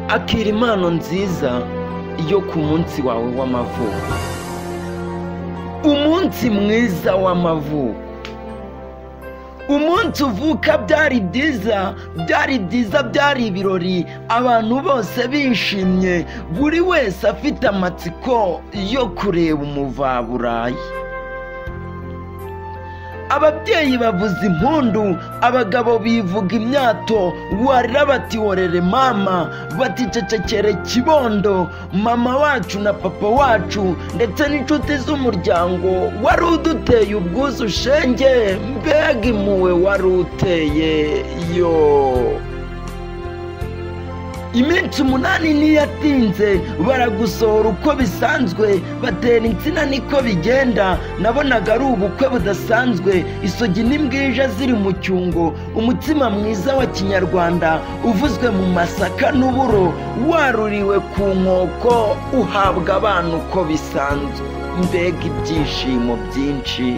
akira impano nziza yo ku munsi wawe w'amavuko. Umunsi mwiza w'amavuko. Umunsi uvuka byari byiza, byari ibirori, abantu bose bishimye, buri wese afite amatsiko yo kureba umuvaburayi. Ababyeyi bavuza impundu, abagabo bivuga imyato, warira bati worere mama, bati cecekere kibondo, mama wacu na papa wacu ndetse n'inshuti z'umuryango wari uduteye ubwuzu shenge, mbega impuhwe wari uteye yo. Iminsi 8 niyatinze, baragusohora uko bisanzwe, batera insina niko bigenda, nabonaga ari ubukwe budasanzwe, isogi n'imbwija ziri mu cyungo, umutsima mwiza wa kinyarwanda uvuzwe mu masaka n'uburo, waruriwe ku nkoko, uhabwa abana uko bisanzwe, mbega ibyishimo byinshi.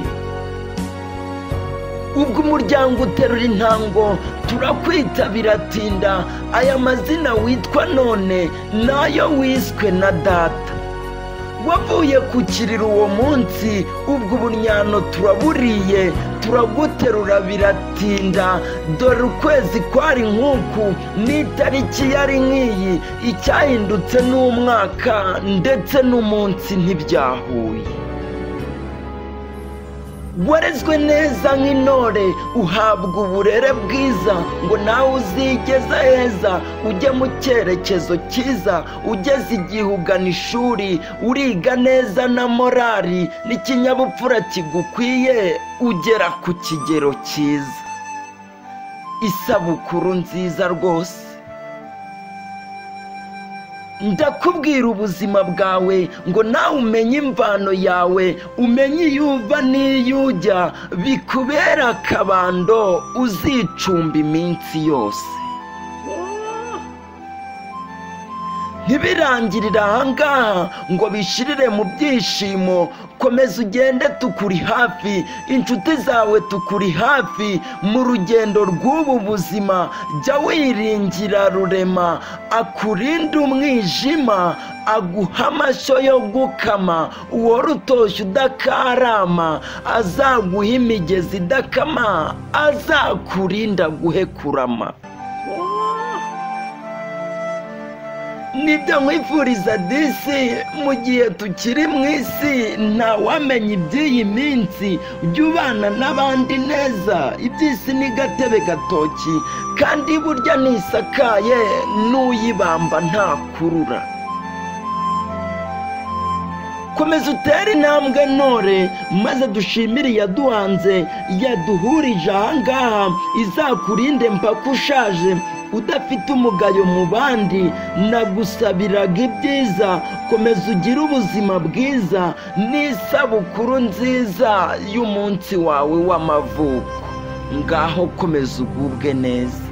Ubwo umuryango uterura intango, turakwita biratinda, aya mazina witwa none nayo wiswe na data. Wavuye ku kiriro uwo munsi, ubwo ubunyano turaburiye, turaguterura biratinda, dore ukwezi kwari nk'uku, n'itariki yari nk'iyi, icyahindutse n'umwaka ndetse n'umunsi ntibyahuye. Warezwe neza nk'intore, uhabwa uburere bwiza, ngo nawe uzigeza heza, ujye mu cyerekezo cyiza, ugeze igihe ugana ishuri, uriga neza na morali n'ikinyabupfura kigukwiye, ugera ku kigero cyiza. Isabukuru nziza rwose. Ndakubwira ubuzima bwawe ngo nawe umenye imvano yawe, umenye iyo uva n'iyo ujya, bikubera akabando uzicumba iminsi yose. Ntibirangirira ahangaha ngo bishirire mu byishimo, komeza ugende tukuri hafi, inshuti zawe tukuri hafi, mu rugendo rw'ubu buzima jya wiringira rurema, akurinde umwijima, aguha amashyo yo gukama, uwo rutoshye udakarama, azaguha imigezi idakama, azakurinda guhekurama. Nibyo nkwifuriza disi, mu gihe tukiri mu isi ntawamenya iby'iyi minsi, ujye ubana n'abandi neza, iby'isi ni gatebe gatoki, kandi burya nisakaye n'uyibamba ntakurura. Komeza utere intambwe ntore, maze dushimire iyaduhanze, yaduhurije ahangaha, izakurinde mpaka ushaje, udafite umugayo mu bandi. Nagusabiraga ibyiza, komeza ugire ubuzima bwiza, n'isabukuru nziza y'umunsi wawe w'amavuko. Ngaho komeza ugubwe neza.